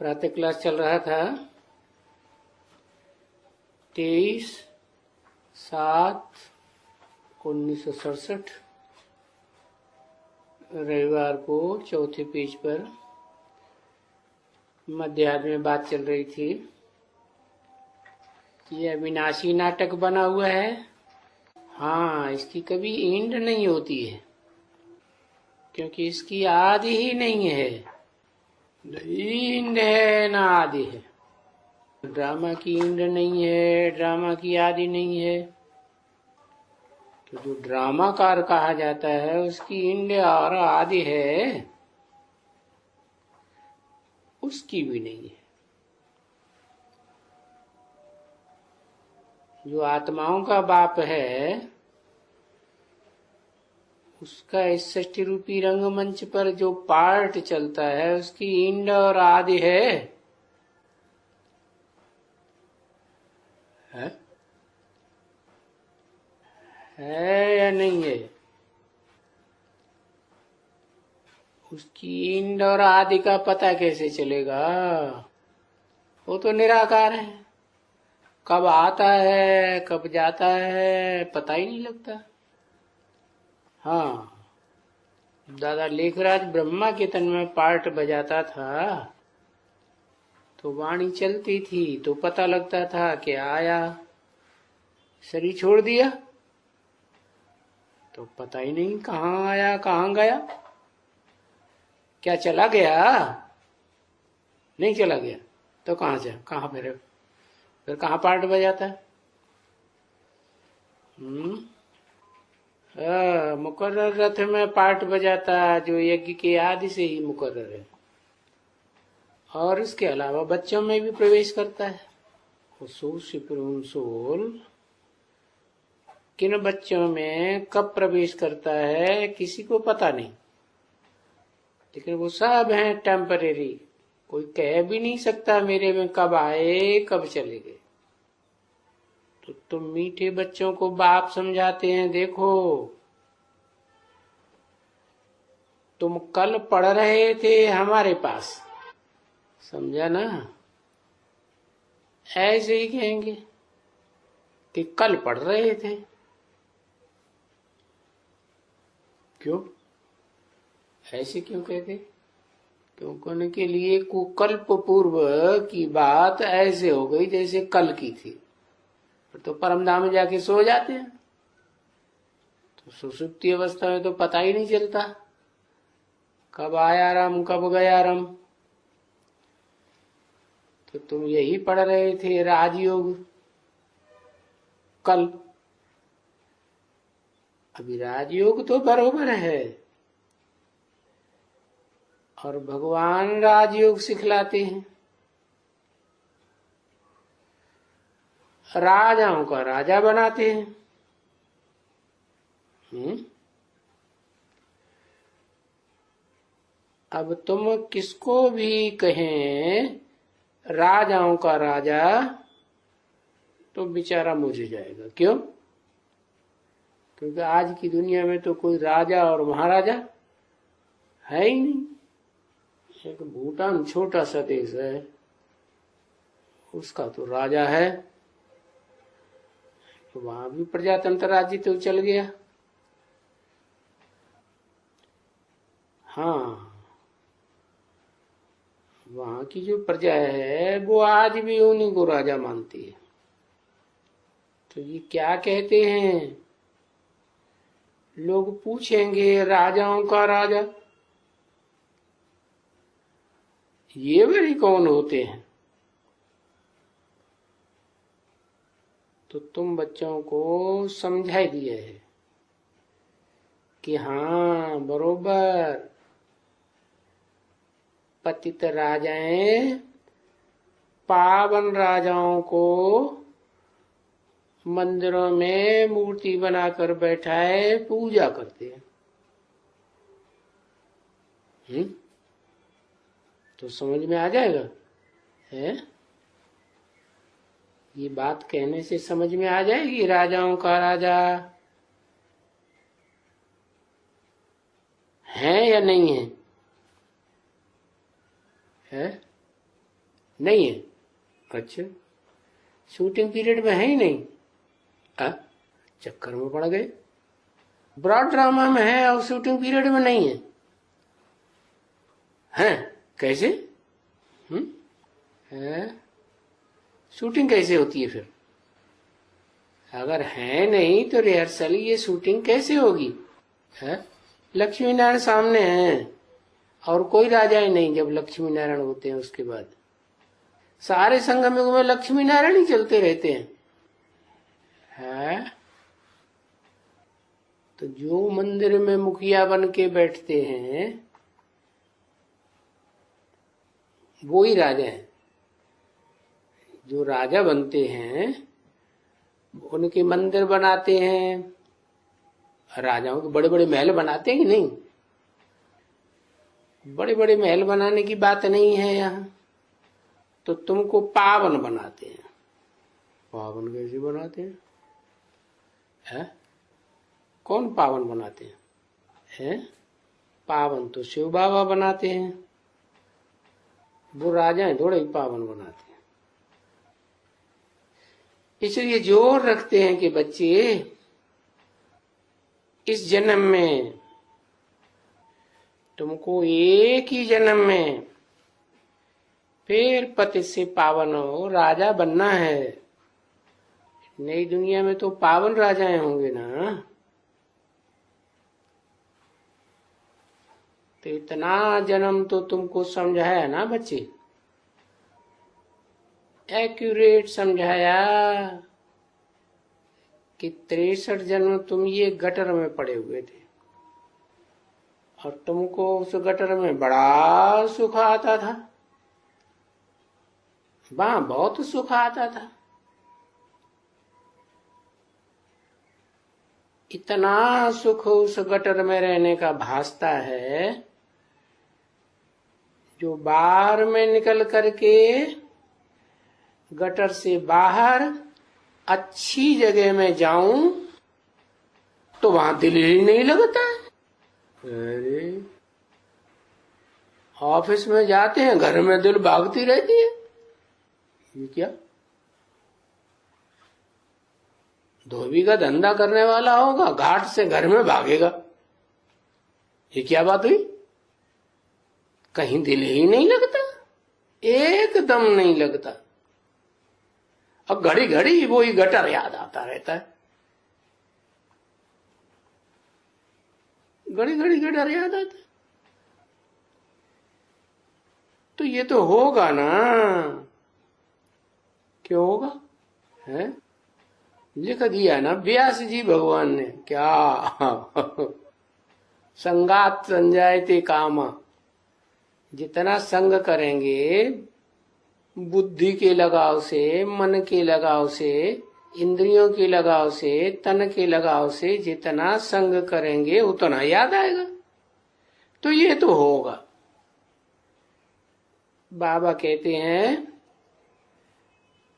प्रातः क्लास चल रहा था 23/7/1967 रविवार को चौथे पेज पर मध्याह्न में बात चल रही थी। ये अविनाशी नाटक बना हुआ है। हाँ, इसकी कभी एंड नहीं होती है क्योंकि इसकी आदि ही नहीं है। एंड है ना आदि है। ड्रामा की एंड नहीं है, ड्रामा की आदि नहीं है। तो जो ड्रामाकार कहा जाता है उसकी एंड और आदि है, उसकी भी नहीं है। जो आत्माओं का बाप है उसका इस सृष्टि रूपी रंगमंच पर जो पार्ट चलता है उसकी एंड और आदि है, है या नहीं है? उसकी एंड और आदि का पता कैसे चलेगा? वो तो निराकार है। कब आता है कब जाता है पता ही नहीं लगता। हाँ, दादा लेखराज ब्रह्मा के तन में पार्ट बजाता था तो वाणी चलती थी तो पता लगता था कि आया, शरीर छोड़ दिया तो पता ही नहीं कहाँ आया कहाँ गया। क्या चला गया? नहीं चला गया तो कहाँ से कहाँ फिर कहाँ पार्ट बजाता है? मुकर्रर रथ में पार्ट बजाता जो यज्ञ के आदि से ही मुकर्रर है, और इसके अलावा बच्चों में भी प्रवेश करता है। सोल किन बच्चों में कब प्रवेश करता है किसी को पता नहीं, लेकिन वो सब हैं टेम्परेरी। कोई कह भी नहीं सकता मेरे में कब आए कब चले गए। तो तुम मीठे बच्चों को बाप समझाते हैं, देखो तुम कल पढ़ रहे थे हमारे पास, समझा ना? ऐसे ही कहेंगे कि कल पढ़ रहे थे। क्यों ऐसे क्यों कहते? क्यों कहने के लिए कुकल्प पूर्व की बात ऐसे हो गई जैसे कल की थी। तो परमधाम में जाके सो जाते हैं तो सुसुप्ति अवस्था में तो पता ही नहीं चलता कब आया राम कब गया राम। तो तुम यही पढ़ रहे थे राजयोग कल। अभी राजयोग तो बरोबर है और भगवान राजयोग सिखलाते हैं। राजाओं का राजा बनाते हैं। अब तुम किसको भी कहें राजाओं का राजा तो बेचारा मुझ जाएगा। क्यों? क्योंकि आज की दुनिया में तो कोई राजा और महाराजा है ही नहीं। एक भूटान छोटा सा देश है, उसका तो राजा है, तो वहां भी प्रजातंत्र राज्य तो चल गया। हाँ, वहां की जो प्रजा है वो आज भी उन्हीं को राजा मानती है। तो ये क्या कहते हैं? लोग पूछेंगे राजाओं का राजा, ये वही कौन होते हैं? तो तुम बच्चों को समझा दिया है कि हाँ बरोबर पतित राजाएं पावन राजाओं को मंदिरों में मूर्ति बनाकर बैठाए पूजा करते हैं। तो समझ में आ जाएगा है? ये बात कहने से समझ में आ जाएगी राजाओं का राजा है या नहीं है? नहीं है? अच्छा, शूटिंग पीरियड में है ही नहीं। चक्कर में पड़ गए। ब्रॉड ड्रामा में है और शूटिंग पीरियड में नहीं है? हैं? कैसे? है? शूटिंग कैसे होती है फिर? अगर है नहीं तो रिहर्सल, ये शूटिंग कैसे होगी? है? लक्ष्मी नारायण सामने हैं और कोई राजाएं नहीं। जब लक्ष्मी नारायण होते हैं उसके बाद सारे संगम युग में लक्ष्मी नारायण ही चलते रहते हैं। है? तो जो मंदिर में मुखिया बन के बैठते हैं वो ही राजा हैं। जो राजा बनते हैं उनके मंदिर बनाते हैं। राजाओं के बड़े बड़े महल बनाते हैं कि नहीं? बड़े बड़े महल बनाने की बात नहीं है यहाँ। तो तुमको पावन बनाते हैं। पावन कैसे बनाते हैं? है? कौन पावन बनाते हैं? है? पावन तो शिव बाबा बनाते हैं। वो राजाएं थोड़े ही पावन बनाते हैं। इसलिए जोर रखते हैं कि बच्चे इस जन्म में तुमको एक ही जन्म में फिर पति से पावन हो राजा बनना है। नई दुनिया में तो पावन राजाएं होंगे ना। तो इतना जन्म तो तुमको समझाया ना बच्चे, एक्यूरेट समझाया कि 63 जन्म तुम ये गटर में पड़े हुए थे और तुमको उस गटर में बड़ा सुख आता था। वहां बहुत सुख आता था। इतना सुख उस गटर में रहने का भासता है, जो बाहर में निकल करके गटर से बाहर अच्छी जगह में जाऊं तो वहां दिल ही नहीं लगता है। अरे ऑफिस में जाते हैं, घर में दिल भागती रहती है। ये क्या? धोबी का धंधा करने वाला होगा, घाट से घर में भागेगा। ये क्या बात हुई? कहीं दिल ही नहीं लगता, एकदम नहीं लगता। अब घड़ी घड़ी वो ही गटर याद आता रहता है। घड़ी घड़ी गटर याद आता है। तो ये तो होगा ना। क्यों होगा? है? लिख दिया ना व्यास जी भगवान ने, क्या संगात संजायते कामा। जितना संग करेंगे बुद्धि के लगाव से, मन के लगाव से, इंद्रियों के लगाव से, तन के लगाव से जितना संग करेंगे उतना याद आएगा। तो ये तो होगा। बाबा कहते हैं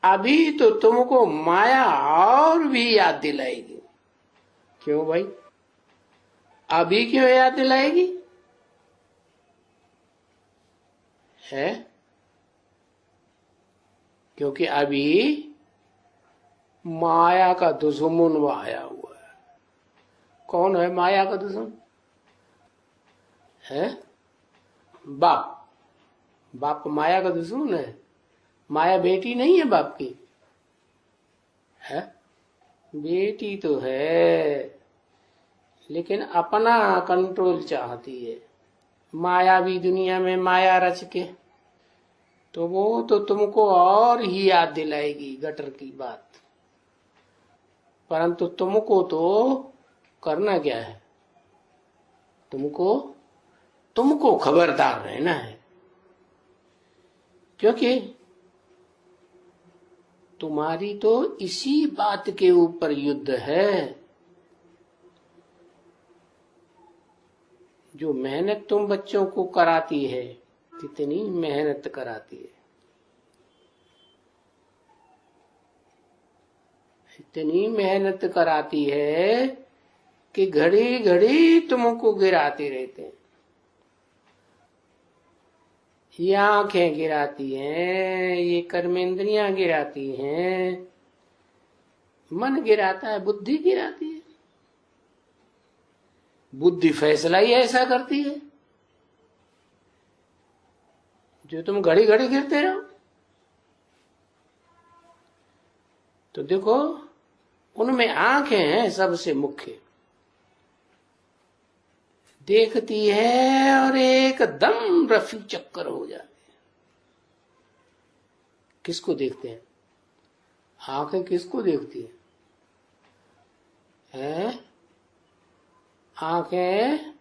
अभी तो तुमको माया और भी याद दिलाएगी। क्यों भाई? अभी क्यों याद दिलाएगी? है? क्योंकि अभी माया का दुश्मन आया हुआ है। कौन है माया का दुश्मन? है? बाप। बाप माया का दुश्मन है। माया बेटी नहीं है बाप की। है? बेटी तो है, लेकिन अपना कंट्रोल चाहती है। मायावी दुनिया में माया रच के, तो वो तो तुमको और ही याद दिलाएगी गटर की बात। परंतु तुमको तो करना क्या है? तुमको खबरदार रहना है। क्योंकि तुम्हारी तो इसी बात के ऊपर युद्ध है। जो मेहनत तुम बच्चों को कराती है, कितनी मेहनत कराती है, इतनी मेहनत कराती है कि घड़ी घड़ी तुमको गिराते रहते हैं। ये आंखें गिराती हैं, ये कर्मेंद्रियां गिराती हैं, मन गिराता है, बुद्धि गिराती है। बुद्धि फैसला ही ऐसा करती है जो तुम घड़ी घड़ी गिरते रहो। तो देखो, उनमें आंखें हैं सबसे मुख्य, देखती है और एकदम रफी चक्कर हो जाते हैं। किसको देखते हैं? आंखें किसको देखती हैं? आंखें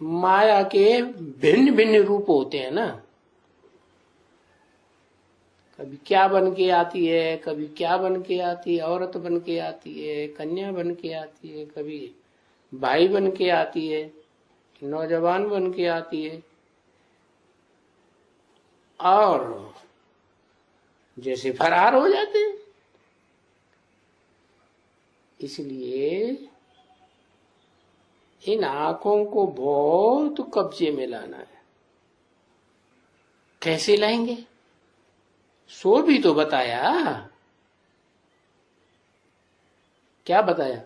माया के भिन्न भिन्न रूप होते हैं ना। कभी क्या बन के आती है, कभी क्या बन के आती है, औरत बन के आती है, कन्या बन के आती है, कभी भाई बन के आती है, नौजवान बन के आती है, और जैसे फरार हो जाते हैं। इसलिए इन आंखों को बहुत कब्जे में लाना है। कैसे लाएंगे? सो भी तो बताया। क्या बताया?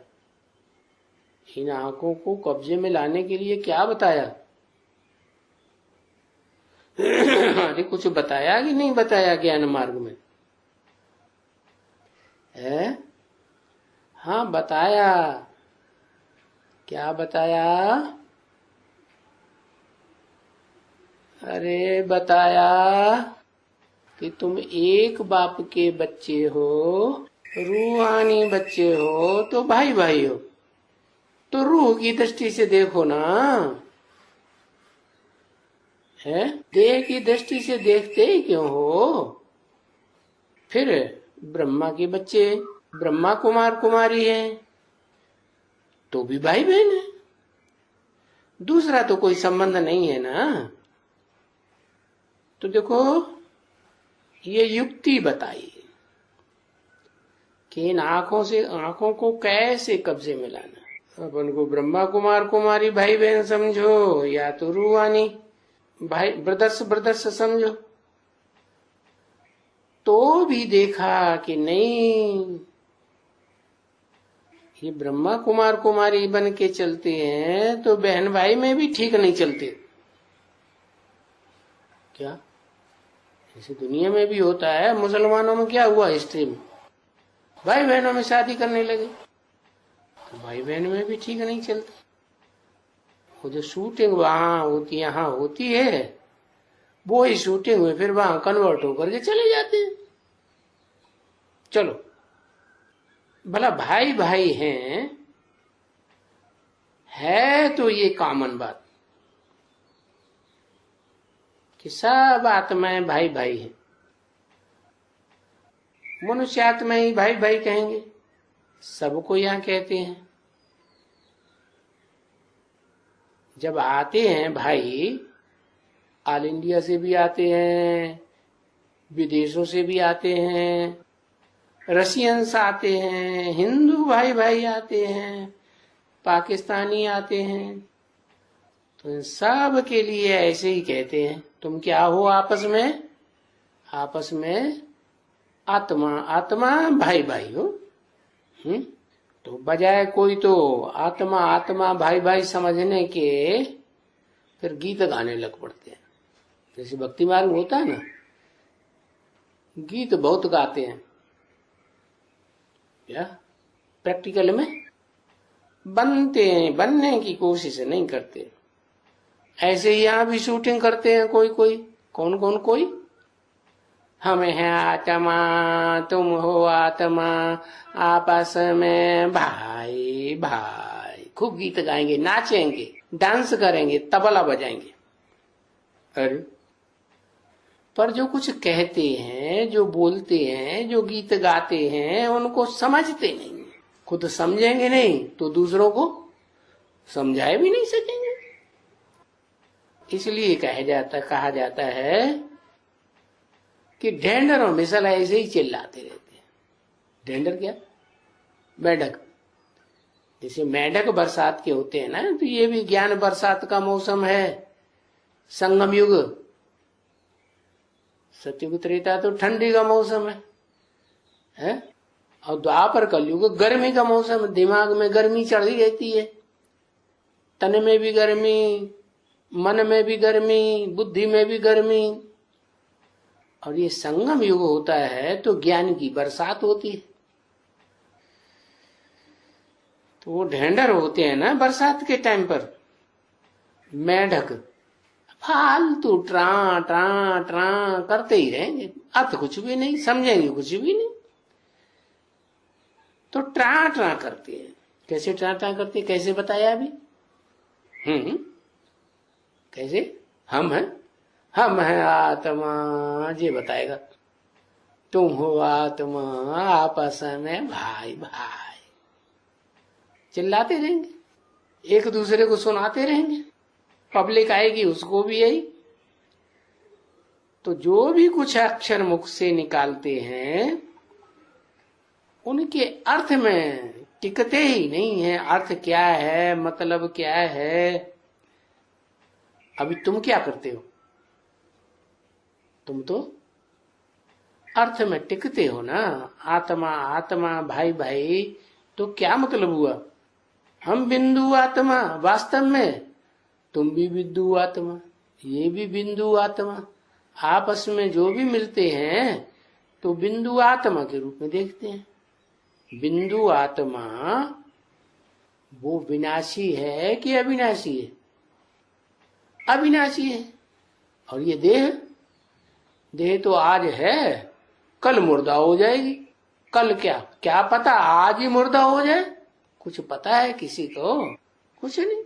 इन आंखों को कब्जे में लाने के लिए क्या बताया? अरे कुछ बताया कि नहीं बताया ज्ञान मार्ग में? है? हाँ बताया। क्या बताया? अरे बताया कि तुम एक बाप के बच्चे हो, रूहानी बच्चे हो, तो भाई भाई हो। तो रूह की दृष्टि से देखो ना, है? देह की दृष्टि से देखते ही क्यों हो? फिर ब्रह्मा के बच्चे, ब्रह्मा कुमार कुमारी है, तो भी भाई बहन है। दूसरा तो कोई संबंध नहीं है ना। तो देखो, ये युक्ति बताई कि इन आंखों से, आंखों को कैसे कब्जे में लाना। अपन को ब्रह्मा कुमार कुमारी भाई बहन समझो, या तो रूहानी भाई ब्रदर्स ब्रदर्स समझो। तो भी देखा कि नहीं, ये ब्रह्मा कुमार कुमारी बन के चलते हैं तो बहन भाई में भी ठीक नहीं चलते। क्या? जैसे दुनिया में भी होता है। मुसलमानों में क्या हुआ हिस्ट्री में? भाई बहनों में शादी करने लगे, तो भाई बहन में भी ठीक नहीं चलता। वो जो शूटिंग वहां होती, यहाँ होती है, वो ही शूटिंग में फिर वहां कन्वर्ट होकर के चले जाते हैं। चलो, भला भाई भाई हैं, है तो ये कॉमन बात कि सब आत्माएं भाई भाई हैं। मनुष्य आत्माएं ही भाई भाई कहेंगे, सबको यहां कहते हैं। जब आते हैं भाई, ऑल इंडिया से भी आते हैं, विदेशों से भी आते हैं, रशियंस आते हैं, हिंदू भाई भाई आते हैं, पाकिस्तानी आते हैं, तो इन सब के लिए ऐसे ही कहते हैं। तुम क्या हो आपस में? आपस में आत्मा आत्मा भाई भाई हो। तो बजाय कोई तो आत्मा आत्मा भाई भाई समझने के फिर गीत गाने लग पड़ते हैं। जैसे भक्ति मार्ग होता है ना, गीत बहुत गाते हैं, या प्रैक्टिकल में बनते हैं, बनने की कोशिश नहीं करते। ऐसे ही यहां भी शूटिंग करते हैं कोई कोई। कौन कौन? कोई हम हैं आत्मा, तुम हो आत्मा, आपस में भाई भाई। खूब गीत गाएंगे, नाचेंगे, डांस करेंगे, तबला बजाएंगे। अरे पर जो कुछ कहते हैं, जो बोलते हैं, जो गीत गाते हैं, उनको समझते नहीं। खुद समझेंगे नहीं तो दूसरों को समझाए भी नहीं सकेंगे। इसलिए कहा जाता है कि ढेंढर और मिसल ऐसे ही चिल्लाते रहते हैं। ढेंढर क्या? मेढक। जैसे मेढक बरसात के होते हैं ना, तो ये भी ज्ञान बरसात का मौसम है, संगम युग, सतयुग त्रेता तो ठंडी का मौसम है? और द्वापर कलयुग गर्मी का मौसम, दिमाग में गर्मी चढ़ी रहती है, तन में भी गर्मी, मन में भी गर्मी, बुद्धि में भी गर्मी। और ये संगम युग होता है तो ज्ञान की बरसात होती है। तो वो ढेंढर होते हैं ना बरसात के टाइम पर, मेढक, फालतू ट्रा ट्रा ट्रा करते ही रहेंगे, अर्थ कुछ भी नहीं, समझेंगे कुछ भी नहीं, तो ट्रा ट्रा करते हैं। कैसे ट्रा ट्रा करते, कैसे बताया अभी? कैसे? हम हैं आत्मा, ये बताएगा। तुम हो आत्मा, आपस में भाई भाई, चिल्लाते रहेंगे, एक दूसरे को सुनाते रहेंगे, पब्लिक आएगी उसको भी यही। तो जो भी कुछ अक्षर मुख से निकालते हैं उनके अर्थ में टिकते ही नहीं है। अर्थ क्या है, मतलब क्या है? अभी तुम क्या करते हो? तुम तो अर्थ में टिकते हो ना, आत्मा आत्मा भाई भाई। तो क्या मतलब हुआ? हम बिंदु आत्मा, वास्तव में तुम भी बिंदु आत्मा, ये भी बिंदु आत्मा, आपस में जो भी मिलते हैं तो बिंदु आत्मा के रूप में देखते हैं। बिंदु आत्मा वो विनाशी है कि अविनाशी है? अविनाशी है। और ये देह तो आज है, कल मुर्दा हो जाएगी। कल क्या पता, आज ही मुर्दा हो जाए? कुछ पता है किसी को? कुछ नहीं।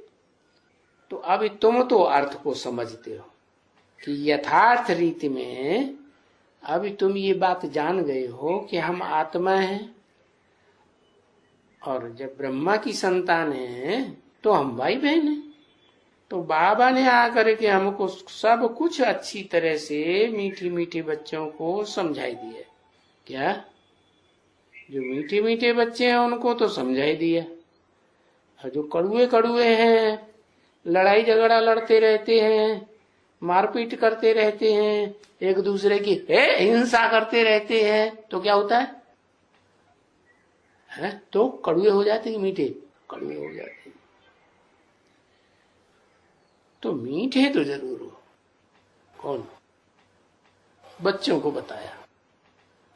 तो अभी तुम तो अर्थ को समझते हो कि यथार्थ रीति में अभी तुम ये बात जान गए हो कि हम आत्मा हैं, और जब ब्रह्मा की संतान है तो हम भाई बहन हैं। तो बाबा ने आकर के हमको सब कुछ अच्छी तरह से मीठी मीठी बच्चों को समझाई दिया। क्या? जो मीठे मीठे बच्चे हैं उनको तो समझाई दिया, और जो कड़ुए कड़ुए हैं, लड़ाई झगड़ा लड़ते रहते हैं, मारपीट करते रहते हैं, एक दूसरे की हिंसा करते रहते हैं, तो क्या होता है? तो कड़ुए हो जाते हैं, मीठे कड़ुए हो जाते हैं। तो मीठे तो जरूर हो। कौन? बच्चों को बताया।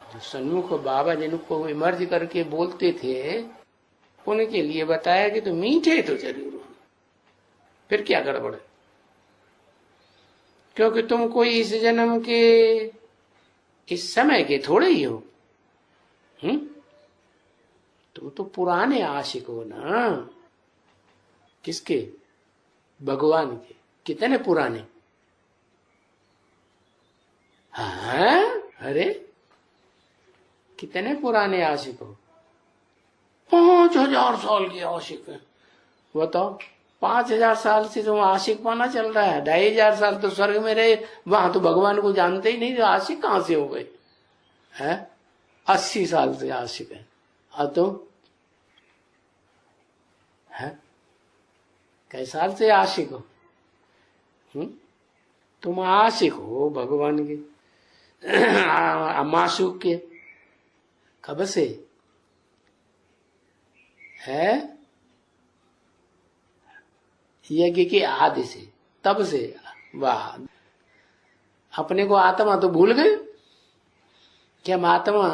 जो सन्मुख बाबा जिनको इमर्ज करके बोलते थे उनके लिए बताया कि तो मीठे तो जरूर हो। फिर क्या गड़बड़ है? क्योंकि तुम कोई इस जन्म के, इस समय के थोड़े ही हो। तुम तो पुराने आशिक हो ना। किसके? भगवान के। कितने पुराने? हाँ, अरे कितने पुराने आशिक हो? 5000 साल के आशिक है। बताओ, 5000 साल से जो आशिक पाना चल रहा है, 2500 साल तो स्वर्ग में रहे, वहां तो भगवान को जानते ही नहीं, तो आशिक कहां से हो गए? 80 साल से आशिक है। अब तो कई साल से आशिक हो? तुम आशिक हो भगवान के, मासूक के। कब से है? यज्ञ के आदि से, तब से। वाह, अपने को आत्मा तो भूल गए कि हम आत्मा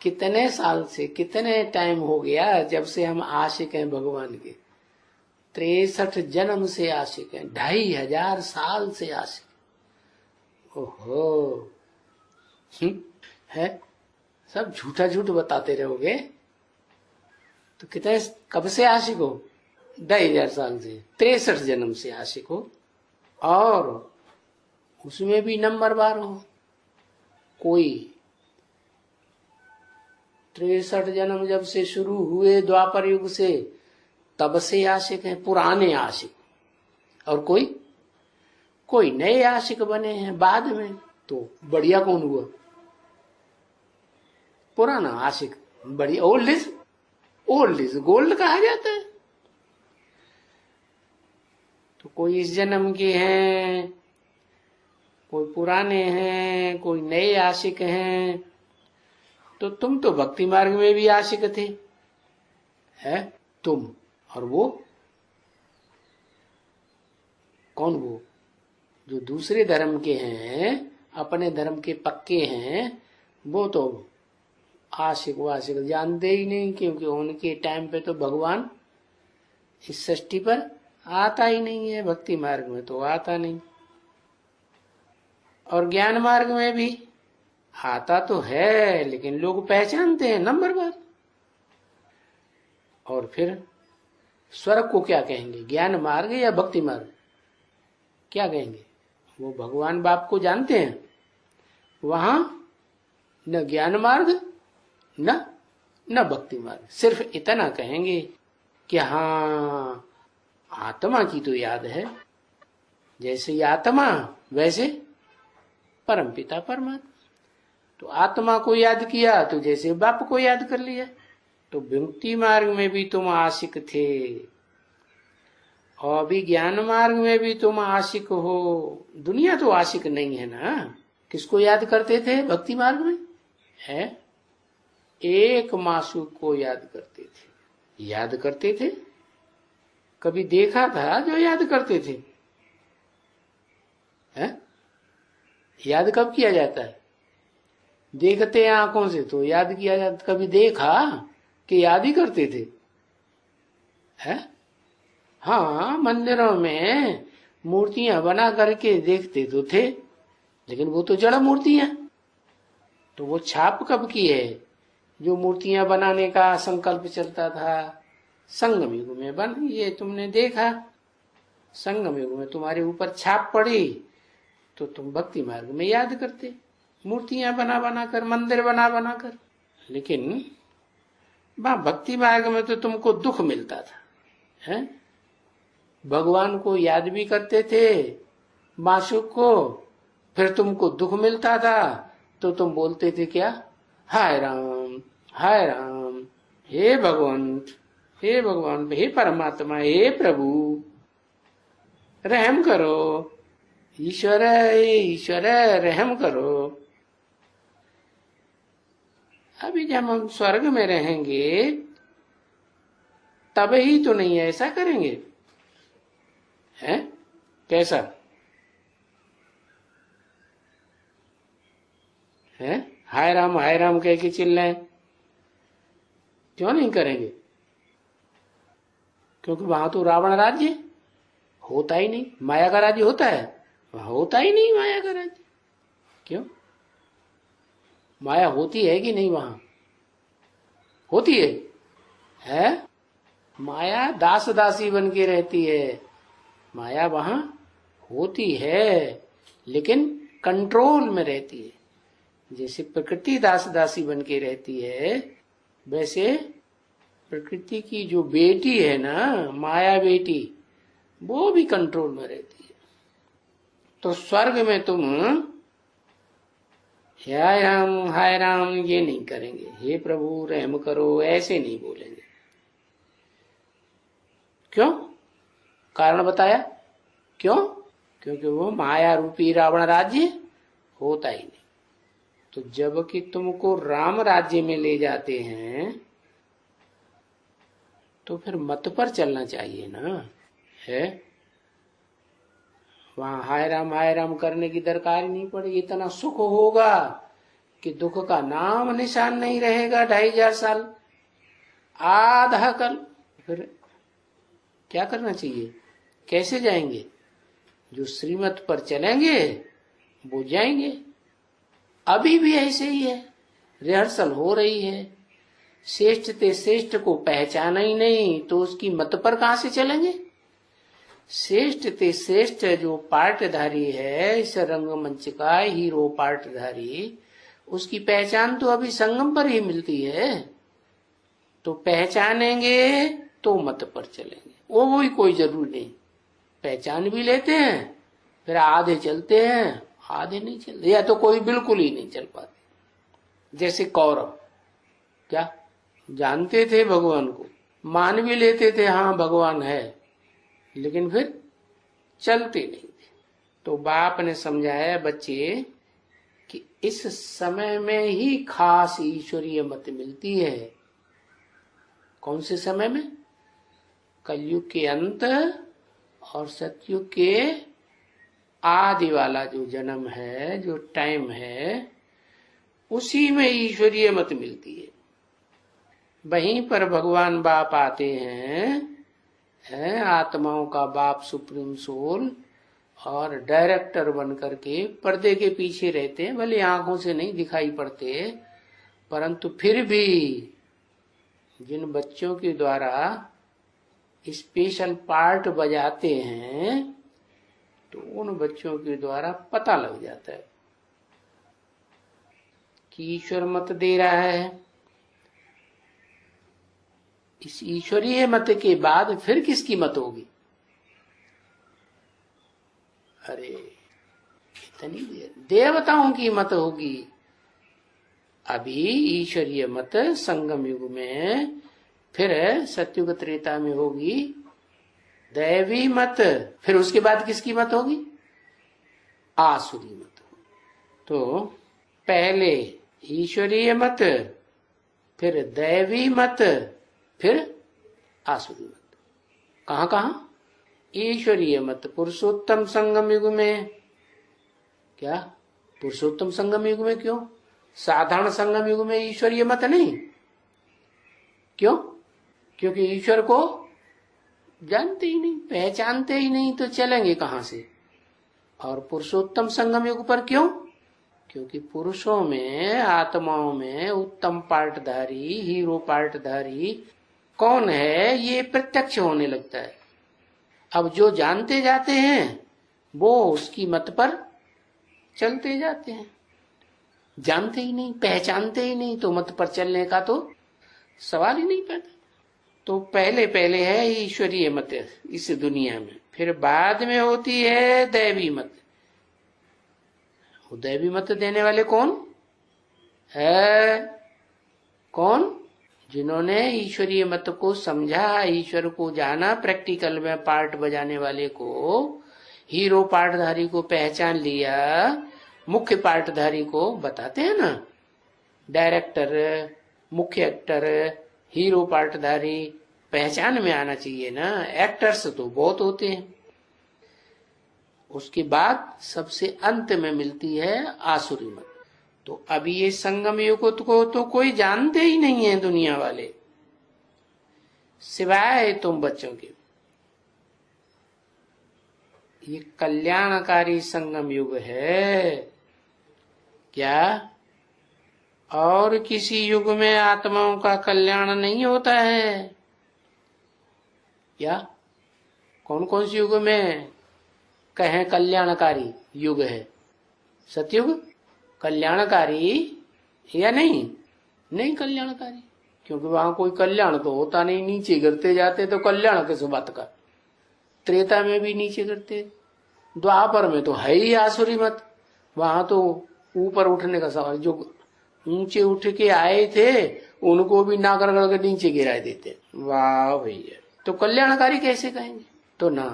कितने साल से, कितने टाइम हो गया जब से हम आशिक हैं भगवान के। 63 जन्म से आशिक हैं, 2500 साल से आशिक। ओहो, है सब झूठा झूठ बताते रहोगे। तो कितने, कब से आशिक हो? 2500 साल से, 63 जन्म से आशिक हो, और उसमें भी नंबरवार हो। कोई 63 जन्म जब से शुरू हुए द्वापर युग से, तब से आशिक हैं, पुराने आशिक। और कोई नए आशिक बने हैं बाद में। तो बढ़िया कौन हुआ? पुराना आशिक बढ़िया। ओल्ड इज गोल्ड कहा जाता है। तो कोई इस जन्म के हैं, कोई पुराने हैं, कोई नए आशिक हैं। तो तुम तो भक्ति मार्ग में भी आशिक थे, है तुम। और वो कौन? वो जो दूसरे धर्म के हैं, अपने धर्म के पक्के हैं, वो तो आशिक वाशिक जानते ही नहीं, क्योंकि उनके टाइम पे तो भगवान इस सृष्टि पर आता ही नहीं है, भक्ति मार्ग में तो आता नहीं। और ज्ञान मार्ग में भी आता तो है, लेकिन लोग पहचानते हैं नंबर बार। और फिर स्वर्ग को क्या कहेंगे, ज्ञान मार्ग या भक्ति मार्ग? क्या कहेंगे? वो भगवान बाप को जानते हैं, वहां न ज्ञान मार्ग न भक्ति मार्ग, सिर्फ इतना कहेंगे कि हाँ आत्मा की तो याद है, जैसे आत्मा वैसे परमपिता परमात्मा। तो आत्मा को याद किया तो जैसे बाप को याद कर लिया। तो भक्ति मार्ग में भी तुम आशिक थे, और अभी ज्ञान मार्ग में भी तुम आशिक हो। दुनिया तो आशिक नहीं है ना। किसको याद करते थे भक्ति मार्ग में? है एक मासूक को याद करते थे। याद करते थे, कभी देखा था जो याद करते थे? है? याद कब किया जाता है? देखते हैं आंखों से तो याद किया जाता। कभी देखा कि याद ही करते थे? है? हाँ, मंदिरों में मूर्तियां बना करके देखते तो थे, लेकिन वो तो जड़ मूर्तियां। तो वो छाप कब की है? जो मूर्तियां बनाने का संकल्प चलता था संगम युग में बन, ये तुमने देखा। संगम युग में तुम्हारे ऊपर छाप पड़ी तो तुम भक्ति मार्ग में याद करते, मूर्तियां बना बना कर, मंदिर बना बना कर। लेकिन भक्ति मार्ग में तो तुमको दुख मिलता था, है? भगवान को याद भी करते थे, माशूक को, फिर तुमको दुख मिलता था तो तुम बोलते थे क्या? हाय राम, हाय राम, हे भगवंत, हे भगवान, हे परमात्मा, हे प्रभु, रहम करो, ईश्वर ईश्वर रहम करो। अभी जब हम स्वर्ग में रहेंगे तब ही तो नहीं ऐसा करेंगे, है? कैसा है? हाय राम कह के चिल्लाएं, क्यों नहीं करेंगे? क्योंकि वहां तो रावण राज्य होता ही नहीं। माया का राज्य होता है, वहां होता ही नहीं माया का राज्य। क्यों? माया होती है कि नहीं? वहां होती है? माया दास दासी बन के रहती है। माया वहां होती है, लेकिन कंट्रोल में रहती है। जैसे प्रकृति दास दासी बन के रहती है, वैसे प्रकृति की जो बेटी है ना, माया बेटी, वो भी कंट्रोल में रहती है। तो स्वर्ग में तुम हाय राम ये नहीं करेंगे, हे प्रभु रहम करो ऐसे नहीं बोलेंगे। क्यों? कारण बताया क्यों? क्योंकि वो माया रूपी रावण राज्य होता ही नहीं। तो जबकि तुमको राम राज्य में ले जाते हैं तो फिर मत पर चलना चाहिए ना, है? वहां हाय राम करने की दरकार ही नहीं पड़ेगी। इतना सुख होगा कि दुख का नाम निशान नहीं रहेगा 2500 साल, आधा कल। फिर क्या करना चाहिए? कैसे जाएंगे? जो श्रीमत पर चलेंगे वो जाएंगे। अभी भी ऐसे ही है, रिहर्सल हो रही है। श्रेष्ठ ते श्रेष्ठ को पहचाना ही नहीं तो उसकी मत पर कहां से चलेंगे? श्रेष्ठ ते श्रेष्ठ जो पार्टधारी है इस रंगमंच का, हीरो पार्टधारी, उसकी पहचान तो अभी संगम पर ही मिलती है। तो पहचानेंगे तो मत पर चलेंगे। वो भी कोई जरूरी नहीं, पहचान भी लेते हैं, फिर आधे चलते हैं, आधे नहीं चलते, या तो कोई बिल्कुल ही नहीं चल पाते। जैसे कौरव, क्या जानते थे भगवान को, मान भी लेते थे हाँ भगवान है, लेकिन फिर चलते नहीं थे। तो बाप ने समझाया बच्चे कि इस समय में ही खास ईश्वरीय मत मिलती है। कौन से समय में? कलयुग के अंत और सतयुग के आदि वाला जो जन्म है, जो टाइम है, उसी में ईश्वरीय मत मिलती है। वहीं पर भगवान बाप आते हैं आत्माओं का बाप सुप्रीम सोल, और डायरेक्टर बन करके पर्दे के पीछे रहते हैं। भले आंखों से नहीं दिखाई पड़ते, परंतु फिर भी जिन बच्चों के द्वारा स्पेशल पार्ट बजाते हैं तो उन बच्चों के द्वारा पता लग जाता है कि ईश्वर मत दे रहा है। इस ईश्वरीय मत के बाद फिर किसकी मत होगी? अरे इतनी देवताओं की मत होगी। अभी ईश्वरीय मत संगम युग में, फिर सतयुग त्रेता में होगी दैवी मत, फिर उसके बाद किसकी मत होगी? आसुरी मत। तो पहले ईश्वरीय मत, फिर दैवी मत, फिर आसुरी मत। कहां कहां? ईश्वरीय मत पुरुषोत्तम संगम युग में। क्या पुरुषोत्तम संगम युग में? क्यों? साधारण संगम युग में ईश्वरीय मत नहीं। क्यों? क्योंकि ईश्वर को जानते ही नहीं, पहचानते ही नहीं, तो चलेंगे कहां से? और पुरुषोत्तम संगम युग पर क्यों? क्योंकि पुरुषों में, आत्माओं में उत्तम पार्टधारी, हीरो पार्टधारी कौन है, ये प्रत्यक्ष होने लगता है। अब जो जानते जाते हैं वो उसकी मत पर चलते जाते हैं। जानते ही नहीं, पहचानते ही नहीं, तो मत पर चलने का तो सवाल ही नहीं पैदा। तो पहले पहले है ईश्वरीय मत इस दुनिया में, फिर बाद में होती है दैवी मत। वो दैवी मत देने वाले कौन है? कौन? जिन्होंने ईश्वरीय मत को समझा, ईश्वर को जाना, प्रैक्टिकल में पार्ट बजाने वाले को, हीरो पार्टधारी को पहचान लिया, मुख्य पार्टधारी को बताते हैं ना, डायरेक्टर, मुख्य एक्टर, हीरो पार्टधारी पहचान में आना चाहिए ना। एक्टर्स तो बहुत होते हैं। उसके बाद सबसे अंत में मिलती है आसुरी मत। तो अभी ये संगम युग को तो कोई जानते ही नहीं है दुनिया वाले, सिवाय तुम बच्चों के। ये कल्याणकारी संगम युग है क्या? और किसी युग में आत्माओं का कल्याण नहीं होता है क्या? कौन कौन से युग में कहें कल्याणकारी युग है? सतयुग कल्याणकारी या नहीं? नहीं कल्याणकारी, क्योंकि वहां कोई कल्याण तो होता नहीं, नीचे गिरते जाते, तो कल्याण किस बात का? त्रेता में भी नीचे गिरते, द्वापर में तो है ही आसुरी मत, वहां तो ऊपर उठने का सवाल। जो ऊंचे उठ के आए थे उनको भी ना कर करके नीचे गिरा देते। वाह भैया, तो कल्याणकारी कैसे कहेंगे? तो ना,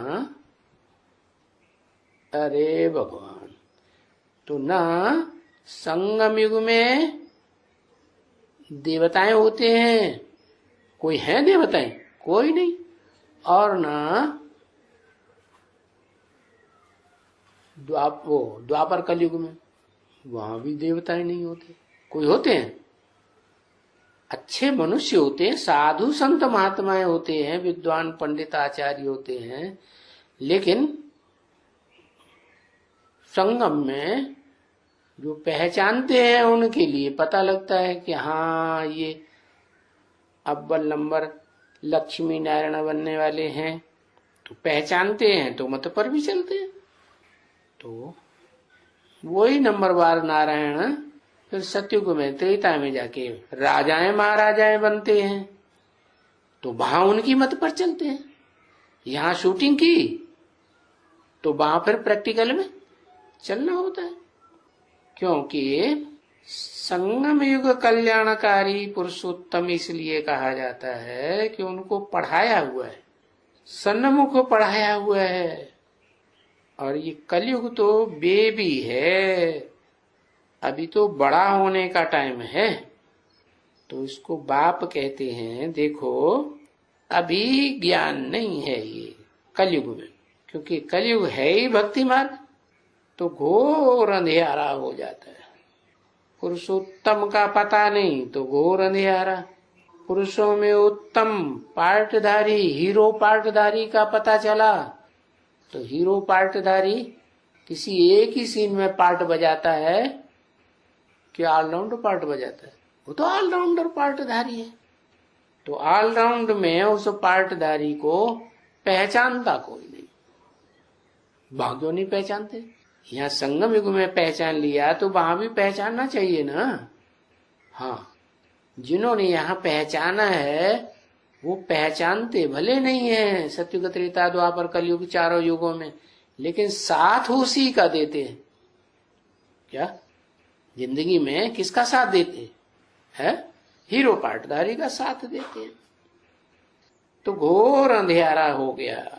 अरे भगवान, तो ना संगम युग में देवताएं होते हैं, कोई है देवताएं? कोई नहीं। और ना द्वापर कलयुग में, वहां भी देवताएं नहीं होते। कोई होते हैं? अच्छे मनुष्य होते हैं, साधु संत महात्माएं होते हैं, विद्वान पंडित आचार्य होते हैं, लेकिन संगम में जो पहचानते हैं उनके लिए पता लगता है कि हाँ ये अव्वल नंबर लक्ष्मी नारायण बनने वाले हैं, तो पहचानते हैं, तो मत पर भी चलते हैं। तो वही नंबरवार नारायण फिर सतयुग में, त्रेता में जाके राजाएं महाराजाएं बनते हैं, तो वहां उनकी मत पर चलते हैं। यहाँ शूटिंग की तो वहां फिर प्रैक्टिकल में चलना होता है, क्योंकि संगम युग कल्याणकारी पुरुषोत्तम इसलिए कहा जाता है कि उनको पढ़ाया हुआ है, सन्मुख पढ़ाया हुआ है। और ये कलयुग तो बेबी है, अभी तो बड़ा होने का टाइम है। तो इसको बाप कहते हैं। देखो अभी ज्ञान नहीं है ये कलयुग में, क्योंकि कलयुग है ही भक्ति मार्ग, तो घोर अंधेरा हो जाता है। पुरुषोत्तम का पता नहीं तो घोर अंधेरा। पुरुषों में उत्तम पार्टधारी, हीरो पार्टधारी का पता चला तो हीरो पार्टधारी किसी एक ही सीन में पार्ट बजाता है कि ऑलराउंडर पार्ट बजाता है, वो तो ऑलराउंडर पार्टधारी है। तो ऑलराउंड में उस पार्टधारी को पहचानता कोई नहीं। वहां क्यों नहीं पहचानते? यहाँ संगम युग में पहचान लिया तो वहां भी पहचानना चाहिए ना। हाँ, जिन्होंने यहाँ पहचाना है वो पहचानते भले नहीं है सत्युग त्रेता द्वापर कलयुग चारों युगों में, लेकिन साथ उसी का देते हैं। क्या जिंदगी में किसका साथ देते हैं? हीरो पार्टधारी का साथ देते हैं। तो घोर अंधेरा हो गया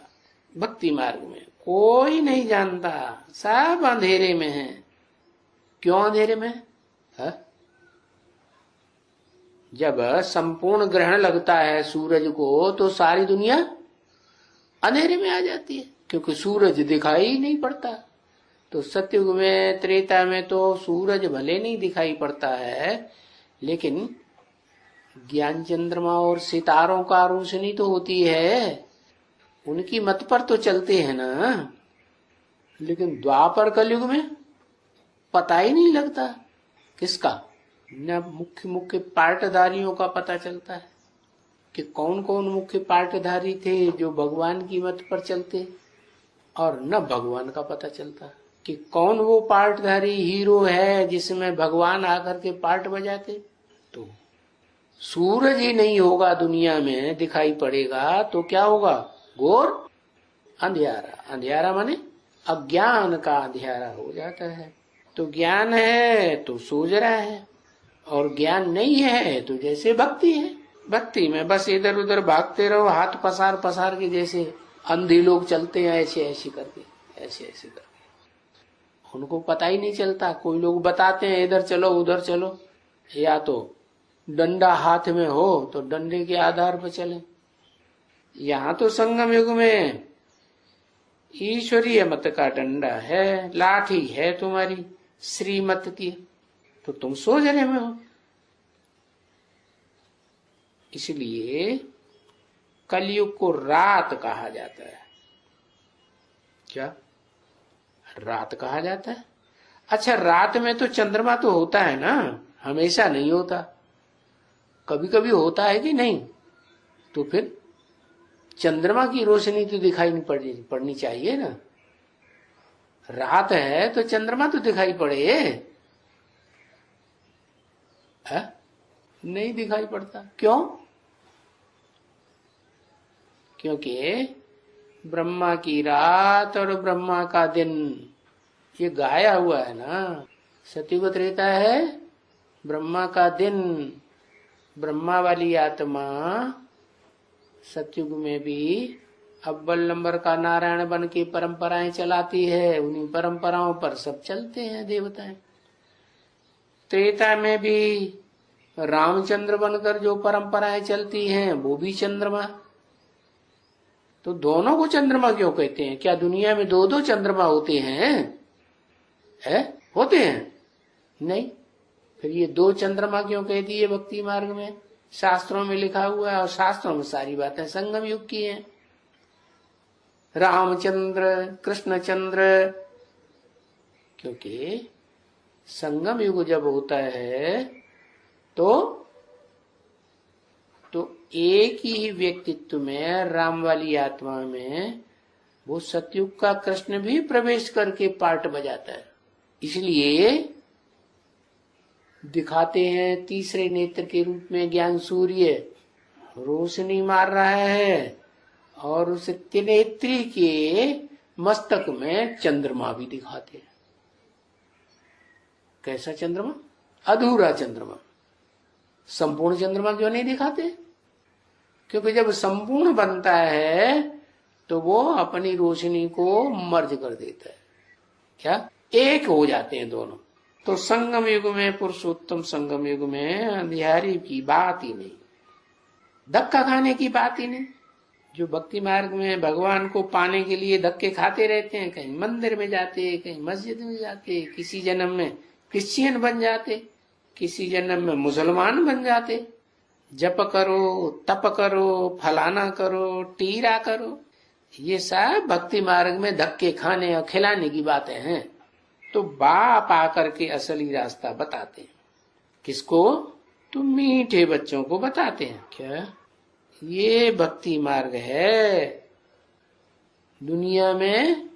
भक्ति मार्ग में, कोई नहीं जानता, सब अंधेरे में है। क्यों अंधेरे में है? जब संपूर्ण ग्रहण लगता है सूरज को तो सारी दुनिया अंधेरे में आ जाती है, क्योंकि सूरज दिखाई ही नहीं पड़ता। तो सतयुग में त्रेता में तो सूरज भले नहीं दिखाई पड़ता है, लेकिन ज्ञान चंद्रमा और सितारों का रोशनी तो होती है, उनकी मत पर तो चलते हैं ना। लेकिन द्वापर कलयुग में पता ही नहीं लगता किसका, न मुख्य मुख्य पार्टधारियों का पता चलता है कि कौन कौन मुख्य पार्टधारी थे जो भगवान की मत पर चलते, और न भगवान का पता चलता कि कौन वो पार्टधारी हीरो है जिसमें भगवान आकर के पार्ट बजाते। तो सूरज ही नहीं होगा दुनिया में, दिखाई पड़ेगा तो क्या होगा? घोर अंधेरा। अंधेरा माने अज्ञान का अंधेरा हो जाता है। तो ज्ञान है तो सूझ रहा है, और ज्ञान नहीं है तो जैसे भक्ति है, भक्ति में बस इधर उधर भागते रहो, हाथ पसार पसार के जैसे अंधे लोग चलते हैं, ऐसे ऐसे करके, ऐसे ऐसे करके। उनको पता ही नहीं चलता। कोई लोग बताते हैं इधर चलो उधर चलो, या तो डंडा हाथ में हो तो डंडे के आधार पर चले। यहाँ तो संगम युग में ईश्वरीय मत का डंडा है, लाठी है तुम्हारी श्रीमत की, तो तुम सोच रहे में हो। इसलिए कलयुग को रात कहा जाता है। क्या रात कहा जाता है? अच्छा, रात में तो चंद्रमा तो होता है ना, हमेशा नहीं होता, कभी कभी होता है कि नहीं? तो फिर चंद्रमा की रोशनी तो दिखाई नहीं पड़नी चाहिए ना। रात है तो चंद्रमा तो दिखाई पड़े है? नहीं दिखाई पड़ता। क्यों? क्योंकि ब्रह्मा की रात और ब्रह्मा का दिन ये गाया हुआ है ना। सतयुग त्रेता है ब्रह्मा का दिन, ब्रह्मा वाली आत्मा सतयुग में भी अव्वल नंबर का नारायण बन के परंपराएं चलाती है, उन्हीं परंपराओं पर सब चलते हैं देवताएं। त्रेता में भी रामचंद्र बनकर जो परंपराएं चलती हैं वो भी चंद्रमा। तो दोनों को चंद्रमा क्यों कहते हैं? क्या दुनिया में दो दो चंद्रमा होते हैं? होते हैं? नहीं। फिर ये दो चंद्रमा क्यों कह दिए भक्ति मार्ग में? शास्त्रों में लिखा हुआ है, और शास्त्रों में सारी बातें संगम युग की हैं। रामचंद्र कृष्णचंद्र, क्योंकि संगम युग जब होता है तो एक ही व्यक्तित्व में, राम वाली आत्मा में, वो सतयुग का कृष्ण भी प्रवेश करके पार्ट बजाता है। इसलिए दिखाते हैं तीसरे नेत्र के रूप में ज्ञान सूर्य रोशनी मार रहा है, और उस त्रिनेत्री के मस्तक में चंद्रमा भी दिखाते हैं। कैसा चंद्रमा? अधूरा चंद्रमा। संपूर्ण चंद्रमा क्यों नहीं दिखाते? क्योंकि जब संपूर्ण बनता है तो वो अपनी रोशनी को मर्ज कर देता है। क्या? एक हो जाते हैं दोनों। तो संगम युग में, पुरुषोत्तम संगम युग में अंधियारी की बात ही नहीं, धक्का खाने की बात ही नहीं। जो भक्ति मार्ग में भगवान को पाने के लिए धक्के खाते रहते हैं, कहीं मंदिर में जाते, कहीं मस्जिद में जाते, किसी जन्म में क्रिश्चियन बन जाते, किसी जन्म में मुसलमान बन जाते, जप करो, तप करो, फलाना करो, टीरा करो, ये सब भक्ति मार्ग में धक्के खाने और खिलाने की बातें हैं। तो बाप आकर के असली रास्ता बताते हैं। किसको? तो मीठे बच्चों को बताते हैं। क्या? ये भक्ति मार्ग है, दुनिया में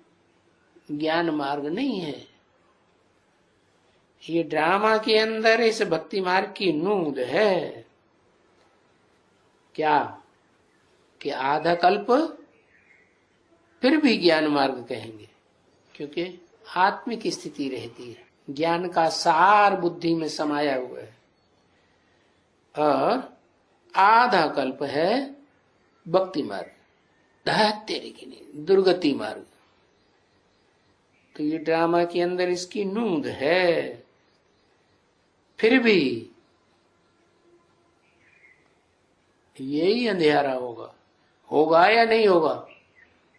ज्ञान मार्ग नहीं है। ये ड्रामा के अंदर इस भक्ति मार्ग की नूंद है। क्या? कि आधा कल्प फिर भी ज्ञान मार्ग कहेंगे, क्योंकि आत्मिक स्थिति रहती है, ज्ञान का सार बुद्धि में समाया हुआ है। और आधा कल्प है भक्ति मार्ग, तेरे की नहीं, दुर्गति मार्ग। तो ये ड्रामा के अंदर इसकी नूंद है। फिर भी यही अंधेरा होगा या नहीं होगा?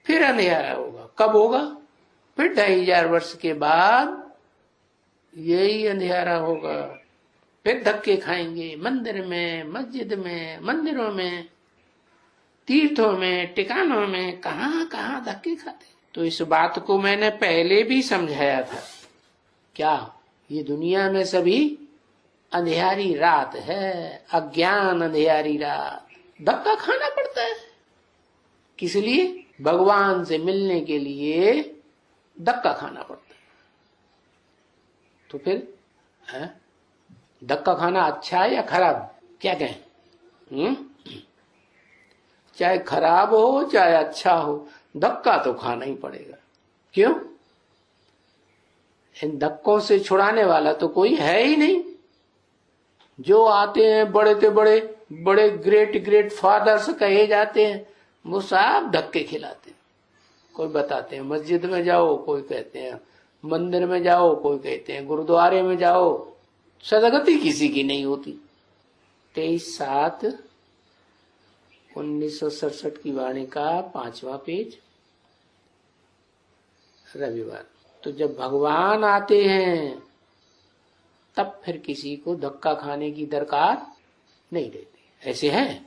फिर अंधेरा होगा। कब होगा? फिर 2500 वर्ष के बाद यही अंधेरा होगा। फिर धक्के खाएंगे मंदिर में, मस्जिद में, मंदिरों में, तीर्थों में, टिकानों में, कहां कहां धक्के खाते। तो इस बात को मैंने पहले भी समझाया था। क्या? ये दुनिया में सभी अंधेरी रात है, अज्ञान अंधेरी रात, धक्का खाना पड़ता है। किस लिए? भगवान से मिलने के लिए धक्का खाना पड़ता है। तो फिर धक्का खाना अच्छा है या खराब? क्या कहें? चाहे खराब हो चाहे अच्छा हो, धक्का तो खाना ही पड़ेगा। क्यों? इन धक्कों से छुड़ाने वाला तो कोई है ही नहीं। जो आते हैं बड़े से बड़े बड़े ग्रेट फादर्स कहे जाते हैं, वो सब धक्के खिलाते हैं। कोई बताते हैं मस्जिद में जाओ, कोई कहते हैं मंदिर में जाओ, कोई कहते हैं गुरुद्वारे में जाओ, सदगति किसी की नहीं होती। 23/7/1967 की वाणी का 5वां पेज, रविवार। तो जब भगवान आते हैं तब फिर किसी को धक्का खाने की दरकार नहीं रहती। ऐसे है?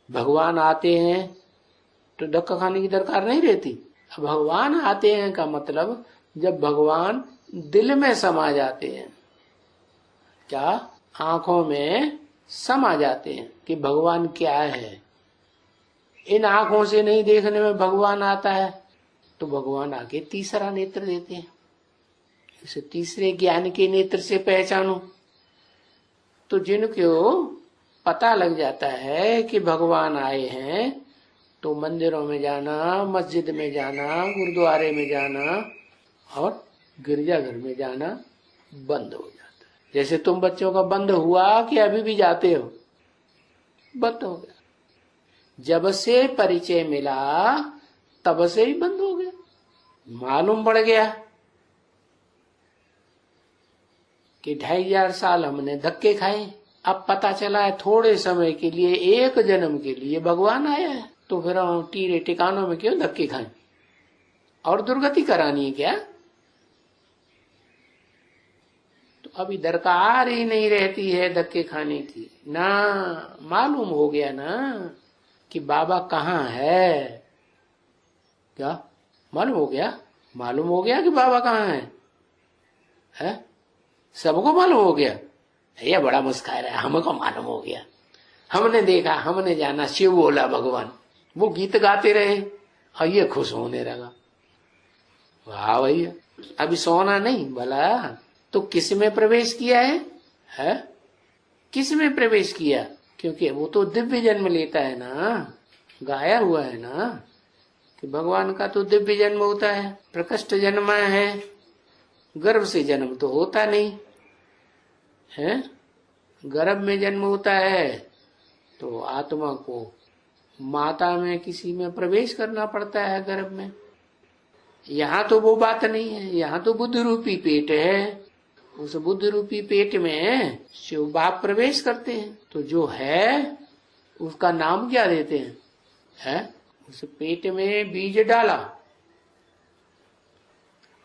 भगवान आते हैं तो धक्का खाने की दरकार नहीं रहती। भगवान आते हैं का मतलब जब भगवान दिल में समा जाते हैं। क्या? आंखों में समा जाते हैं कि भगवान क्या है। इन आंखों से नहीं देखने में भगवान आता है, तो भगवान आके तीसरा नेत्र देते हैं। इसे तीसरे ज्ञान के नेत्र से पहचानो। तो जिनको पता लग जाता है कि भगवान आए हैं, तो मंदिरों में जाना, मस्जिद में जाना, गुरुद्वारे में जाना और गिरजाघर में जाना बंद हो जाता है। जैसे तुम बच्चों का बंद हुआ कि अभी भी जाते हो? बंद हो गया। जब से परिचय मिला तब से ही बंद हो गया। मालूम पड़ गया कि 2500 साल हमने धक्के खाए। अब पता चला है थोड़े समय के लिए, एक जन्म के लिए भगवान आया है, तो फिर हम टीरे टिकानों में क्यों धक्के खाएं? और दुर्गति करानी है क्या? तो अभी दरकार ही नहीं रहती है धक्के खाने की ना। मालूम हो गया ना कि बाबा कहाँ है। क्या मालूम हो गया? मालूम हो गया कि बाबा कहाँ है? सबको मालूम हो गया? ये बड़ा मुस्कुरा है, हमको मालूम हो गया, हमने देखा, हमने जाना, शिव बोला भगवान। वो गीत गाते रहे और ये खुश होने लगा। वाह भैया, अभी सोना नहीं भला। तो किस में प्रवेश किया है? किस में प्रवेश किया? क्योंकि वो तो दिव्य जन्म लेता है ना, गाया हुआ है ना कि भगवान का तो दिव्य जन्म होता है। प्रकृष्ट जन्म है, गर्भ से जन्म तो होता नहीं है। गर्भ में जन्म होता है तो आत्मा को माता में किसी में प्रवेश करना पड़ता है गर्भ में। यहाँ तो वो बात नहीं है, यहाँ तो बुद्ध रूपी पेट है, उस बुद्ध रूपी पेट में शिव बाप प्रवेश करते हैं। तो जो है उसका नाम क्या देते हैं? उस पेट में बीज डाला,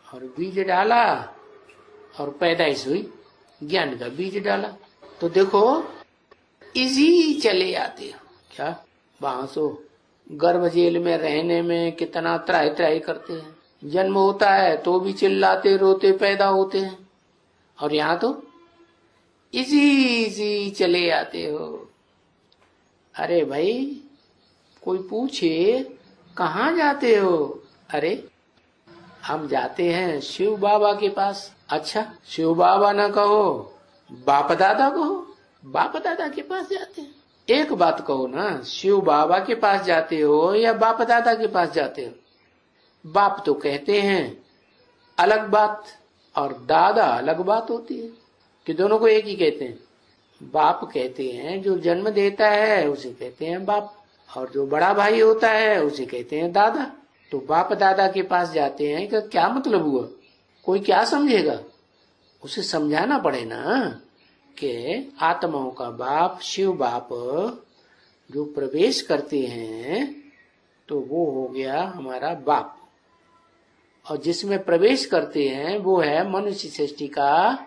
और बीज डाला और पैदाइश हुई, ज्ञान का बीज डाला। तो देखो इजी चले आते हो क्या? वहां सो गर्भ जेल में रहने में कितना त्राही त्राही करते हैं, जन्म होता है तो भी चिल्लाते रोते पैदा होते हैं, और यहाँ तो इजी चले आते हो। अरे भाई कोई पूछे कहाँ जाते हो? अरे हम जाते हैं शिव बाबा के पास। अच्छा, शिव बाबा ना कहो, बाप दादा कहो, बाप दादा के पास जाते हैं। एक बात कहो ना, शिव बाबा के पास जाते हो या बाप दादा के पास जाते हो? बाप तो कहते हैं अलग बात, और दादा अलग बात होती है, कि दोनों को एक ही कहते हैं। बाप कहते हैं जो जन्म देता है उसे कहते हैं बाप, और जो बड़ा भाई होता है उसे कहते हैं दादा। तो बाप दादा के पास जाते हैं कि क्या मतलब हुआ? कोई क्या समझेगा? उसे समझाना पड़े ना कि आत्माओं का बाप शिव बाप जो प्रवेश करते हैं तो वो हो गया हमारा बाप, और जिसमें प्रवेश करते हैं वो है मनुष्य सृष्टि का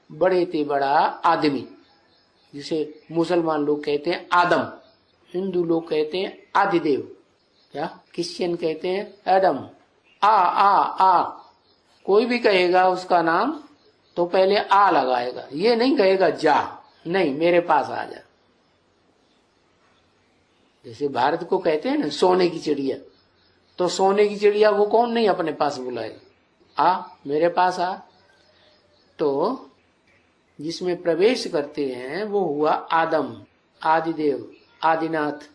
बड़े से बड़ा आदमी, जिसे मुसलमान लोग कहते हैं आदम, हिंदू लोग कहते हैं आदिदेव, क्या क्रिश्चियन कहते हैं एडम। आ कोई भी कहेगा उसका नाम तो पहले आ लगाएगा, ये नहीं कहेगा जा, नहीं मेरे पास आ जा। जैसे भारत को कहते हैं ना सोने की चिड़िया, तो सोने की चिड़िया वो कौन नहीं अपने पास बुलाएगा, आ मेरे पास आ। तो जिसमें प्रवेश करते हैं वो हुआ आदम, आदिदेव, आदिनाथ,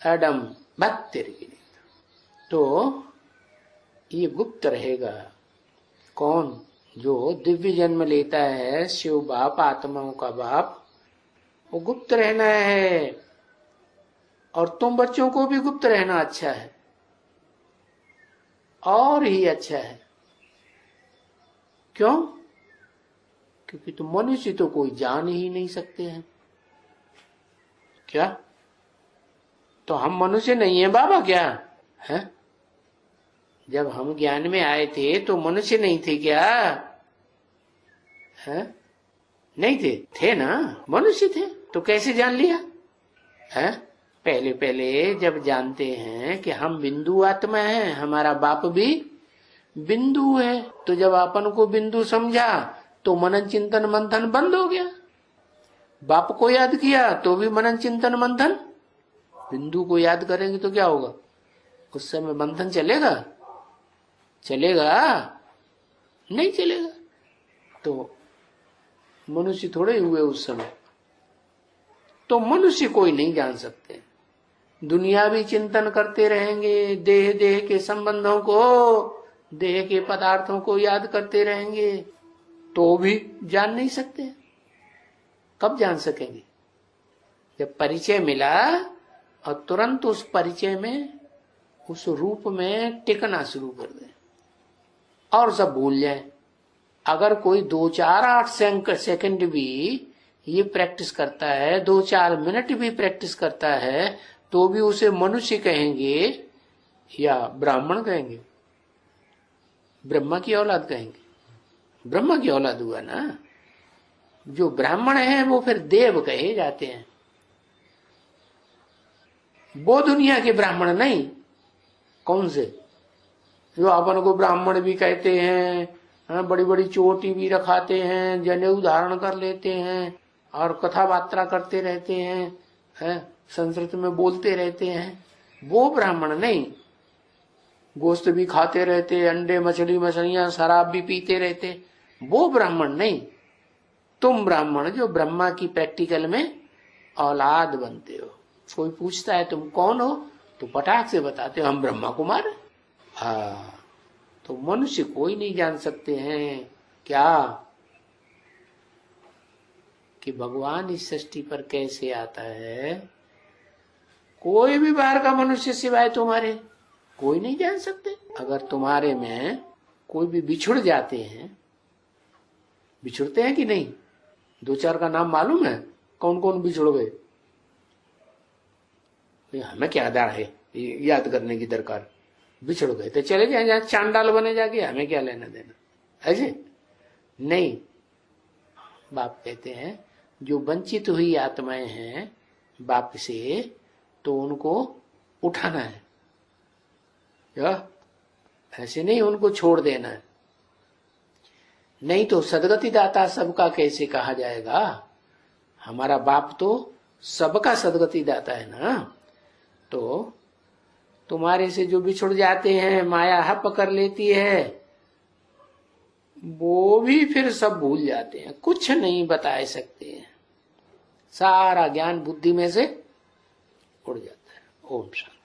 एडम, भक्तिर। तो ये गुप्त रहेगा। कौन? जो दिव्य जन्म लेता है शिव बाप, आत्माओं का बाप, वो गुप्त रहना है। और तुम बच्चों को भी गुप्त रहना अच्छा है, और ही अच्छा है। क्यों? क्योंकि तुम मनुष्य तो कोई जान ही नहीं सकते हैं। क्या? तो हम मनुष्य नहीं है बाबा क्या? है? जब हम ज्ञान में आए थे तो मनुष्य नहीं थे क्या? है? नहीं थे, थे ना, मनुष्य थे। तो कैसे जान लिया? है? पहले पहले जब जानते हैं कि हम बिंदु आत्मा हैं, हमारा बाप भी बिंदु है, तो जब अपन को बिंदु समझा तो मनन चिंतन मंथन बंद हो गया। बाप को याद किया तो भी मनन चिंतन मंथन, बिंदु को याद करेंगे तो क्या होगा? उस समय मंथन चलेगा? चलेगा? नहीं चलेगा। तो मनुष्य थोड़े हुए उस समय। तो मनुष्य कोई नहीं जान सकते। दुनियावी चिंतन करते रहेंगे, देह देह के संबंधों को, देह के पदार्थों को याद करते रहेंगे तो भी जान नहीं सकते। कब जान सकेंगे? जब परिचय मिला और तुरंत उस परिचय में, उस रूप में टिकना शुरू कर दे और सब भूल जाए। अगर कोई 2-4-8 सेकंड भी ये प्रैक्टिस करता है, 2-4 मिनट भी प्रैक्टिस करता है, तो भी उसे मनुष्य कहेंगे या ब्राह्मण कहेंगे? ब्रह्मा की औलाद कहेंगे? ब्रह्मा की औलाद हुआ ना। जो ब्राह्मण है वो फिर देव कहे जाते हैं, वो दुनिया के ब्राह्मण नहीं। कौन से? जो अपन को ब्राह्मण भी कहते हैं, बड़ी बड़ी चोटी भी रखाते हैं, जनेऊ धारण कर लेते हैं और कथा बात्रा करते रहते हैं, संस्कृत में बोलते रहते हैं, वो ब्राह्मण नहीं। गोश्त भी खाते रहते, अंडे मछलियां शराब भी पीते रहते, वो ब्राह्मण नहीं। तुम ब्राह्मण जो ब्रह्मा की प्रैक्टिकल में औलाद बनते हो। कोई पूछता है तुम कौन हो, तो पटाख से बताते हो हम ब्रह्मा कुमार। हाँ, तो मनुष्य कोई नहीं जान सकते हैं क्या कि भगवान इस सृष्टि पर कैसे आता है। कोई भी बाहर का मनुष्य सिवाय तुम्हारे कोई नहीं जान सकते। अगर तुम्हारे में कोई भी बिछुड़ जाते हैं, बिछुड़ते हैं कि नहीं? 2-4 का नाम मालूम है कौन कौन बिछुड़ गए? हमें क्या आधार है याद करने की दरकार? बिछुड़ गए तो चले जाए, जहां चांडाल बने जाके, हमें क्या लेना देना? ऐसे नहीं। बाप कहते हैं जो वंचित हुई आत्माएं हैं बाप से, तो उनको उठाना है, या ऐसे नहीं उनको छोड़ देना है। नहीं तो सदगति दाता सबका कैसे कहा जाएगा? हमारा बाप तो सबका सदगति दाता है ना। तो तुम्हारे से जो बिछुड़ जाते हैं, माया हप कर लेती है, वो भी फिर सब भूल जाते हैं, कुछ नहीं बता सकते हैं, सारा ज्ञान बुद्धि में से उड़ जाता है। ओम शांति।